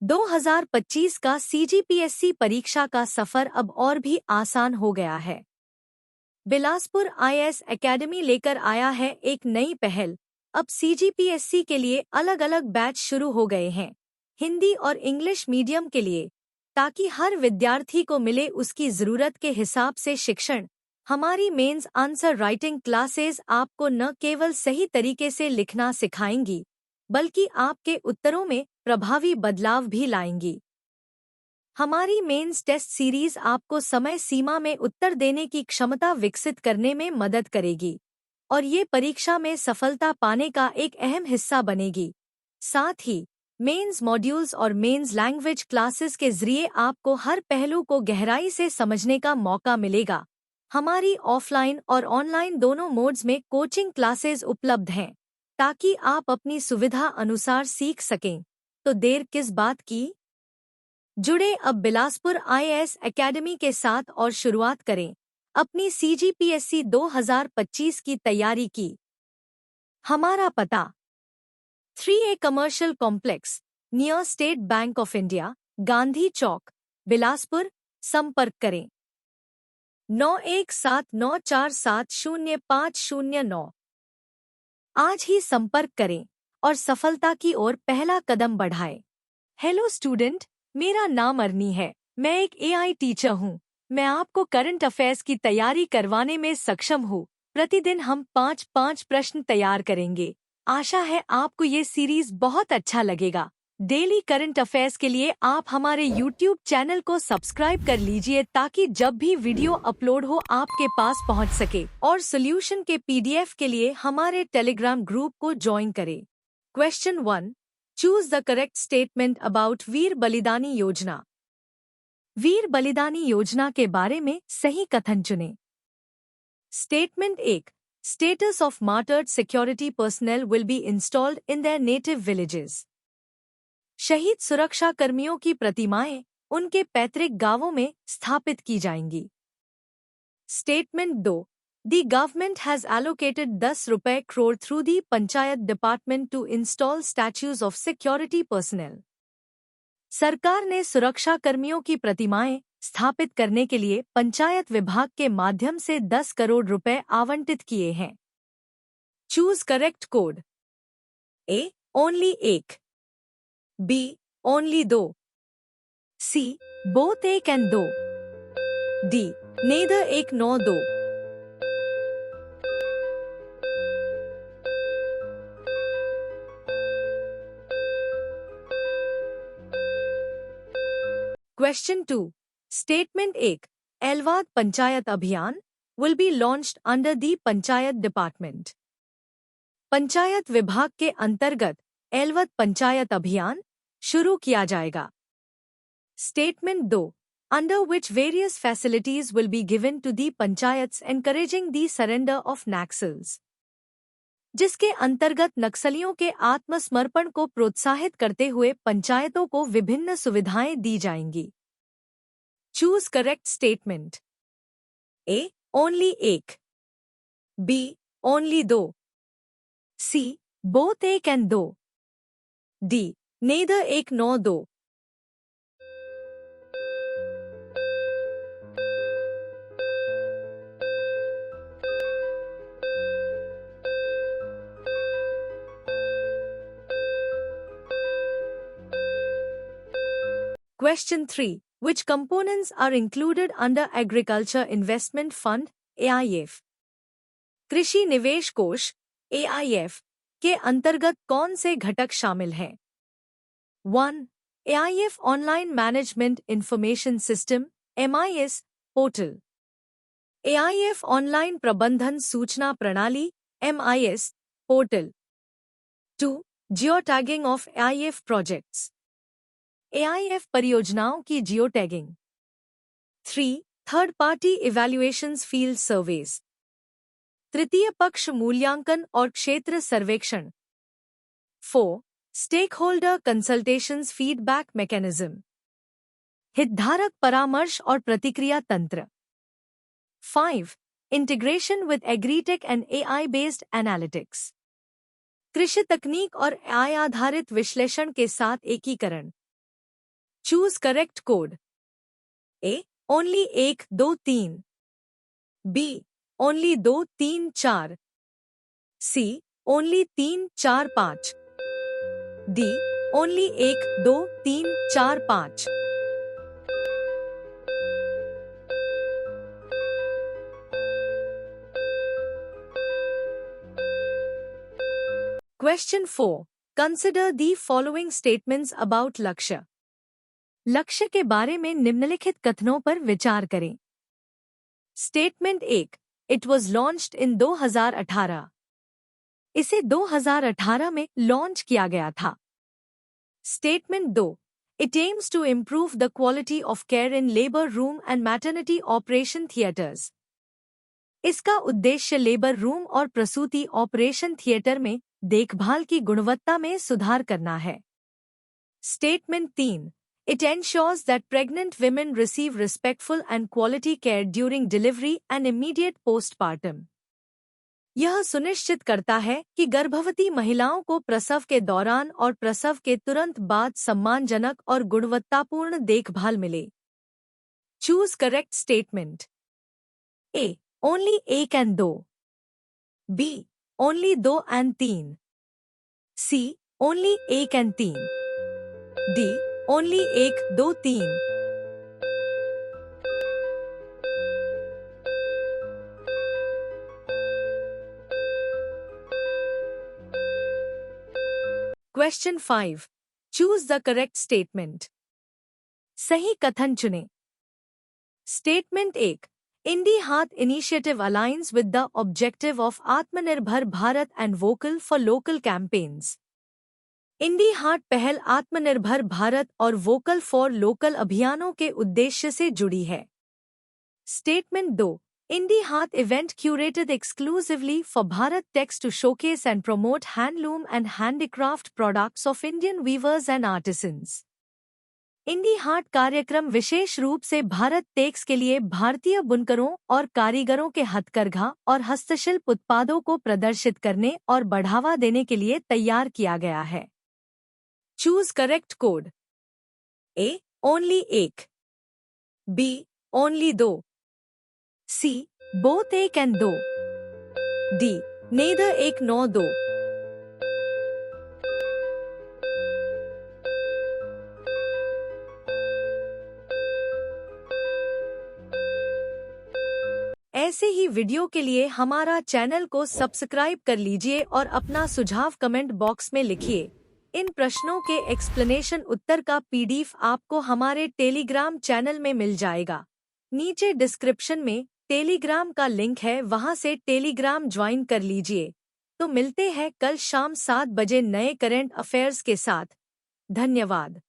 2025 का सीजीपीएससी परीक्षा का सफर अब और भी आसान हो गया है। बिलासपुर आईएएस एकेडमी लेकर आया है एक नई पहल। अब सीजीपीएससी के लिए अलग अलग बैच शुरू हो गए हैं, हिंदी और इंग्लिश मीडियम के लिए, ताकि हर विद्यार्थी को मिले उसकी ज़रूरत के हिसाब से शिक्षण। हमारी मेंस आंसर राइटिंग क्लासेस आपको न केवल सही तरीके से लिखना सिखाएंगी, बल्कि आपके उत्तरों में प्रभावी बदलाव भी लाएंगी। हमारी मेंस टेस्ट सीरीज आपको समय सीमा में उत्तर देने की क्षमता विकसित करने में मदद करेगी और ये परीक्षा में सफलता पाने का एक अहम हिस्सा बनेगी। साथ ही मेंस मॉड्यूल्स और मेंस लैंग्वेज क्लासेस के जरिए आपको हर पहलू को गहराई से समझने का मौका मिलेगा। हमारी ऑफलाइन और ऑनलाइन दोनों मोड्स में कोचिंग क्लासेस उपलब्ध हैं, ताकि आप अपनी सुविधा अनुसार सीख सकें। तो देर किस बात की? जुड़े अब बिलासपुर आईएएस एकेडमी के साथ और शुरुआत करें अपनी सीजीपीएससी 2025 की तैयारी की। हमारा पता 3A commercial complex, near State Bank of India, Gandhi Chowk, Bilaspur. संपर्क करें 9179470509। आज ही संपर्क करें और सफलता की ओर पहला कदम बढ़ाएं। हेलो स्टूडेंट, मेरा नाम अरनी है। मैं एक एआई टीचर हूँ। मैं आपको करंट अफेयर्स की तैयारी करवाने में सक्षम हूँ। प्रतिदिन हम 5-5 प्रश्न तैयार करेंगे। आशा है आपको ये सीरीज बहुत अच्छा लगेगा। डेली करंट अफेयर्स के लिए आप हमारे यूट्यूब चैनल को सब्सक्राइब कर लीजिए, ताकि जब भी वीडियो अपलोड हो आपके पास पहुँच सके। और सोल्यूशन के पीडीएफ के लिए हमारे टेलीग्राम ग्रुप को ज्वाइन करें। Question 1, choose the correct statement about Veer Balidani Yojana. वीर बलिदानी योजना के बारे में सही कथन चुनें। Statement 1, status of martyred security personal will be installed in their native villages. शहीद सुरक्षा कर्मियों की प्रतिमाएं उनके पैतृक गांवों में स्थापित की जाएंगी। Statement 2, The government has allocated 10 रुपए crore through the panchayat department to install statues of security personnel. सरकार ने सुरक्षा कर्मियों की प्रतिमाएं स्थापित करने के लिए पंचायत विभाग के माध्यम से 10 करोड़ रुपए आवंटित किए हैं। Choose correct code. A, only 1, B, only 2, C, both 1 and 2, D, neither 1 9 2। Question 2. Statement 1. एलवाद Panchayat Abhiyan will be launched under the panchayat department. Panchayat विभाग के अंतर्गत एलवद पंचायत अभियान शुरू किया जाएगा। Statement 2. Under which various facilities will be given to the panchayats encouraging the surrender of Naxals. जिसके अंतर्गत नक्सलियों के आत्मसमर्पण को प्रोत्साहित करते हुए पंचायतों को विभिन्न सुविधाएं दी जाएंगी। Choose correct statement. A, only 1, B, only 2, C, both 1 and 2, D, neither 1 9 2। Question 3. Which components are included under Agriculture Investment Fund (AIF)? कृषि निवेश कोष (AIF) के अंतर्गत कौन से घटक शामिल हैं? 1. AIF online management information system (MIS) portal. AIF ऑनलाइन प्रबंधन सूचना प्रणाली (MIS) portal. 2. Geotagging of AIF projects. AIF परियोजनाओं की geotagging. 3. Third party evaluations field surveys. तृतीय पक्ष मूल्यांकन और क्षेत्र सर्वेक्षण। 4. Stakeholder consultations feedback mechanism. हितधारक परामर्श और प्रतिक्रिया तंत्र। 5. Integration with agritech and AI based analytics. कृषि तकनीक और AI आधारित विश्लेषण के साथ एकीकरण। Choose correct code. A only 1 2 3, B only 2 3 4, C only 3 4 5, D only 1 2 3 4 5। Question 4. Consider the following statements about लक्ष्य। लक्ष्य के बारे में निम्नलिखित कथनों पर विचार करें। Statement 1. It was launched in 2018. इसे 2018 में लॉन्च किया गया था। Statement 2. It aims to improve the quality of care in labor room and maternity operation theaters. इसका उद्देश्य लेबर रूम और प्रसूति ऑपरेशन थिएटर में देखभाल की गुणवत्ता में सुधार करना है। Statement 3. It ensures that pregnant women receive respectful and quality care during delivery and immediate postpartum. यह सुनिश्चित करता है कि गर्भवती महिलाओं को प्रसव के दौरान और प्रसव के तुरंत बाद सम्मानजनक और गुणवत्तापूर्ण देखभाल मिले। Choose correct statement. A only 1 और 2, बी ओनली 2 और 3, सी ओनली 1 और 3, D only 1 2 3। Question 5. Choose the correct statement. सही कथन चुनें। Statement 1. Indi Haat initiative aligns with the objective of Atmanirbhar Bharat and vocal for local campaigns. Indi Haat पहल आत्मनिर्भर भारत और वोकल फॉर लोकल अभियानों के उद्देश्य से जुड़ी है। Statement 2. Indi Haat event curated exclusively for Bharat Tex to showcase and promote handloom and handicraft products of Indian weavers and artisans. Indi Haat कार्यक्रम विशेष रूप से भारत टेक्स के लिए भारतीय बुनकरों और कारीगरों के हथकरघा और हस्तशिल्प उत्पादों को प्रदर्शित करने और बढ़ावा देने के लिए तैयार किया गया है। Choose correct code. A only 1, B only 2, C both 1 और 2, डी नेदर 1 9 2। ऐसे ही वीडियो के लिए हमारा चैनल को सब्सक्राइब कर लीजिए और अपना सुझाव कमेंट बॉक्स में लिखिए। इन प्रश्नों के एक्सप्लेनेशन उत्तर का पीडीएफ आपको हमारे टेलीग्राम चैनल में मिल जाएगा। नीचे डिस्क्रिप्शन में टेलीग्राम का लिंक है, वहां से टेलीग्राम ज्वाइन कर लीजिए। तो मिलते हैं कल शाम 7 बजे नए करंट अफेयर्स के साथ। धन्यवाद।